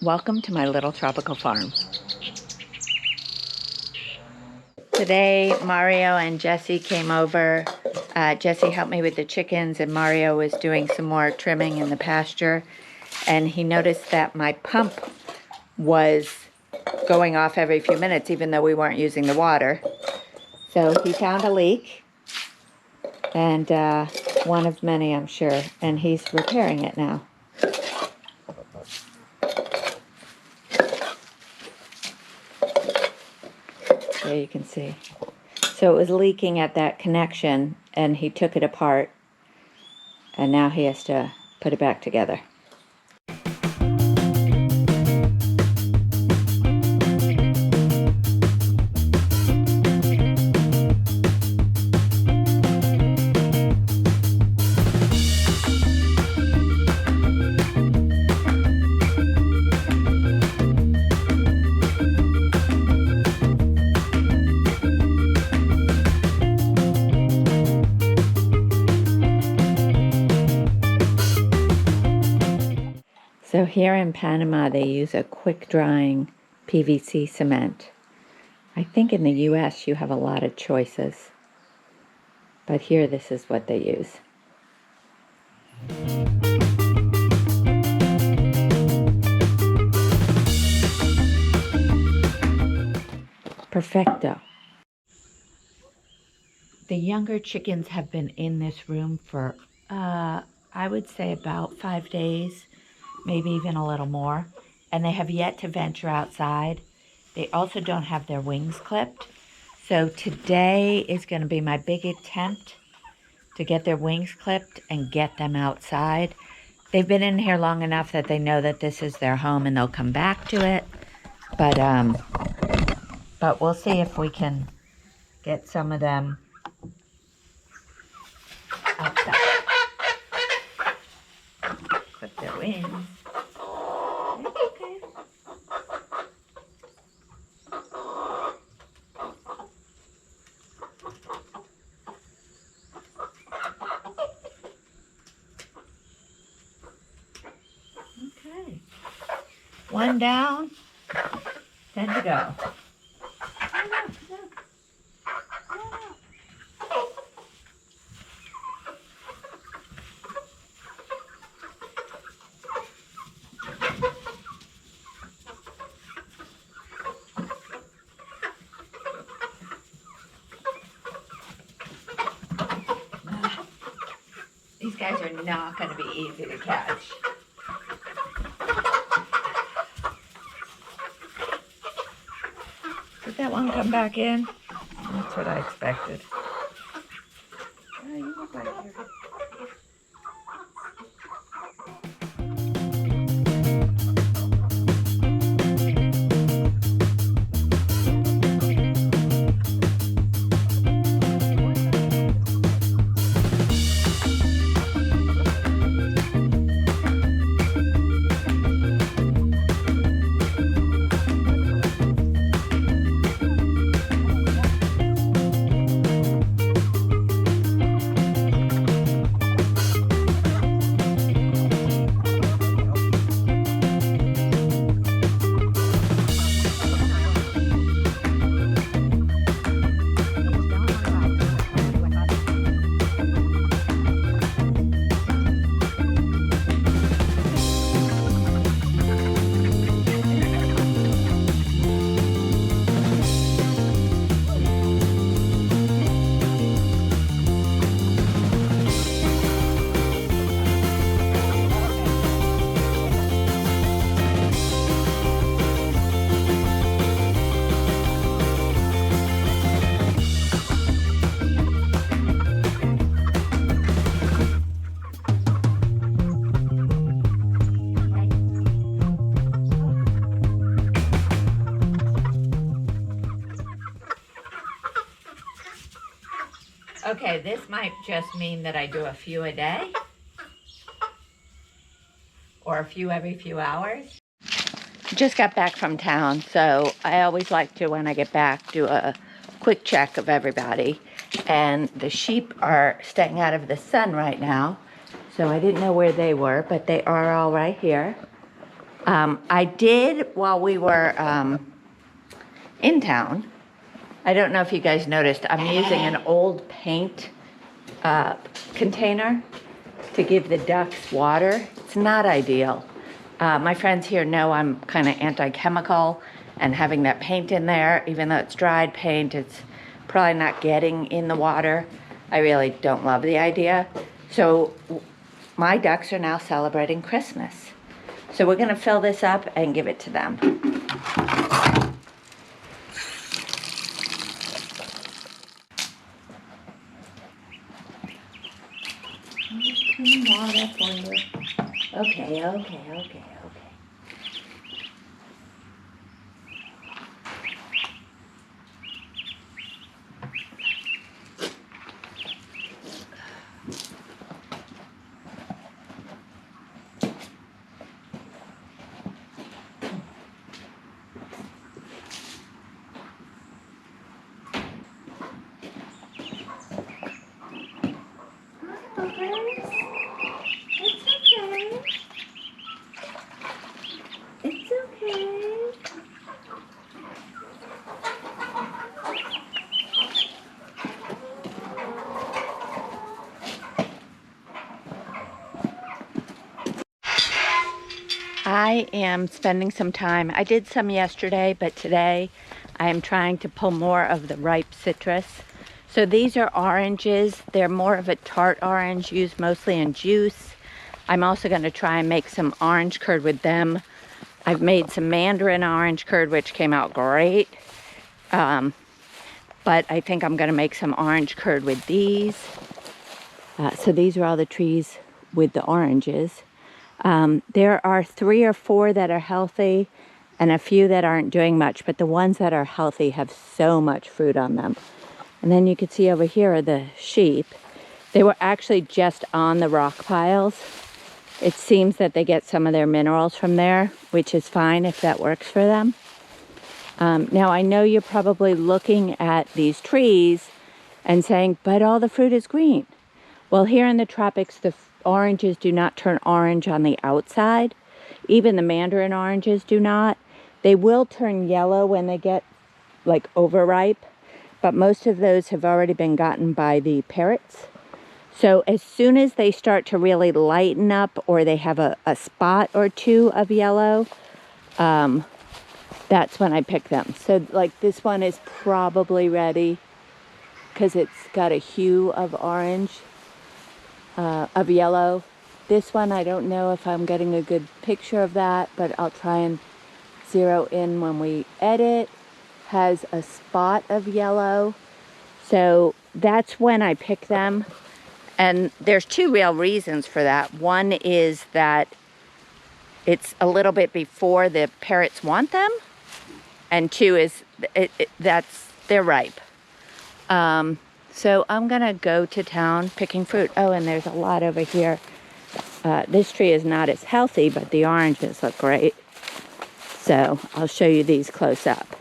Welcome to my little tropical farm. Today, Mario and Jesse came over. Jesse helped me with the chickens, and Mario was doing some more trimming in the pasture. And he noticed that my pump was going off every few minutes, even though we weren't using the water. So he found a leak, and one of many, I'm sure, and he's repairing it now. There you can see. So it was leaking at that connection, and he took it apart, and now he has to put it back together. So here in Panama, they use a quick-drying PVC cement. I think in the U.S. you have a lot of choices, but here this is what they use. Perfecto. The younger chickens have been in this room for, I would say about 5 days, maybe even a little more, and they have yet to venture outside. They also don't have their wings clipped. So today is going to be my big attempt to get their wings clipped and get them outside. They've been in here long enough that they know that this is their home and they'll come back to it. But we'll see if we can get some of them outside. Clip their wings. It's okay. Okay. One down, 10 to go. These guys are not going to be easy to catch. Did that one come back in? That's what I expected. Oh, you look like you're... Okay, this might just mean that I do a few a day or a few every few hours. Just got back from town, so I always like to, when I get back, do a quick check of everybody. And the sheep are staying out of the sun right now, so I didn't know where they were, but they are all right here. I did, while we were in town, I don't know if you guys noticed, I'm using an old paint container to give the ducks water. It's not ideal. My friends here know I'm kind of anti-chemical, and having that paint in there, even though it's dried paint, it's probably not getting in the water. I really don't love the idea. So my ducks are now celebrating Christmas. So we're gonna fill this up and give it to them. Clean water for you. Okay. It's okay. I am spending some time. I did some yesterday, but today I am trying to pull more of the ripe citrus. So these are oranges. They're more of a tart orange, used mostly in juice. I'm also going to try and make some orange curd with them. I've made some mandarin orange curd, which came out great. But I think I'm going to make some orange curd with these. So these are all the trees with the oranges. There are 3 or 4 that are healthy and a few that aren't doing much, but the ones that are healthy have so much fruit on them. And then you can see over here are the sheep. They were actually just on the rock piles. It seems that they get some of their minerals from there, which is fine if that works for them. Now I know you're probably looking at these trees and saying, but all the fruit is green. Well, here in the tropics, the oranges do not turn orange on the outside. Even the mandarin oranges do not. They will turn yellow when they get like overripe, but most of those have already been gotten by the parrots. So as soon as they start to really lighten up, or they have a spot or two of yellow, that's when I pick them. So like this one is probably ready because it's got a hue of orange, of yellow. This one, I don't know if I'm getting a good picture of that, but I'll try and zero in when we edit. Has a spot of yellow. So that's when I pick them. And there's 2 real reasons for that. One is that it's a little bit before the parrots want them. And 2 is they're ripe. So I'm gonna go to town picking fruit. Oh, and there's a lot over here. This tree is not as healthy, but the oranges look great. So I'll show you these close up.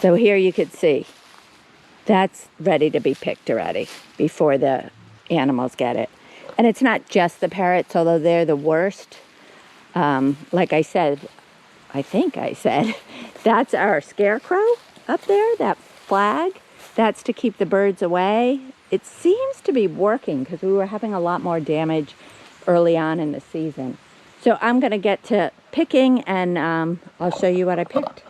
So here you could see, that's ready to be picked already before the animals get it. And it's not just the parrots, although they're the worst. Like I said, I think I said, that's our scarecrow up there, that flag. That's to keep the birds away. It seems to be working because we were having a lot more damage early on in the season. So I'm going to get to picking, and I'll show you what I picked.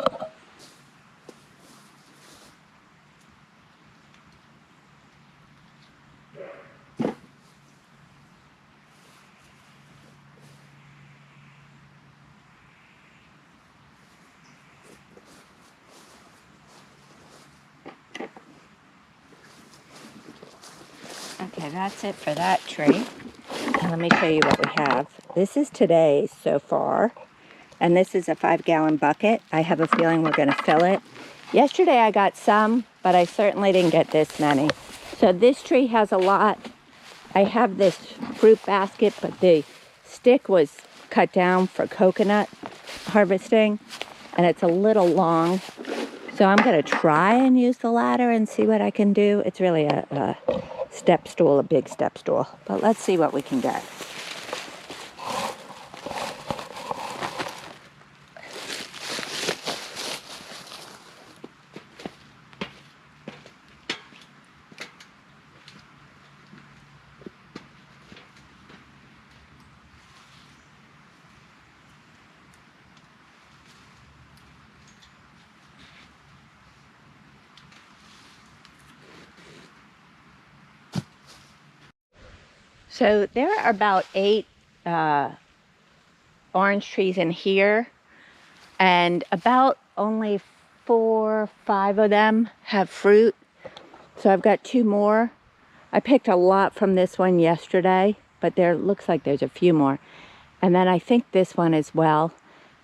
Okay, that's it for that tree. And let me show you what we have. This is today so far. And this is a 5-gallon bucket. I have a feeling we're going to fill it. Yesterday I got some, but I certainly didn't get this many. So this tree has a lot. I have this fruit basket, but the stick was cut down for coconut harvesting. And it's a little long. So I'm going to try and use the ladder and see what I can do. It's really a step stool, a big step stool. But let's see what we can get. So there are about 8 orange trees in here, and about only 4 or 5 of them have fruit. So I've got 2 more. I picked a lot from this one yesterday, but there looks like there's a few more. And then I think this one as well.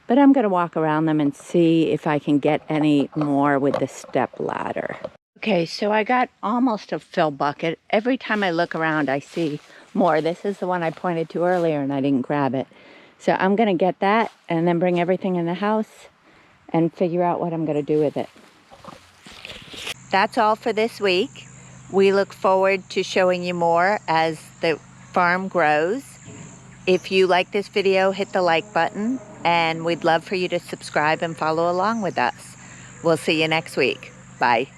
But I'm going to walk around them and see if I can get any more with the step ladder. Okay, so I got almost a fill bucket. Every time I look around, I see more. This is the one I pointed to earlier and I didn't grab it. So I'm going to get that and then bring everything in the house and figure out what I'm going to do with it. That's all for this week. We look forward to showing you more as the farm grows. If you like this video, hit the like button, and we'd love for you to subscribe and follow along with us. We'll see you next week. Bye.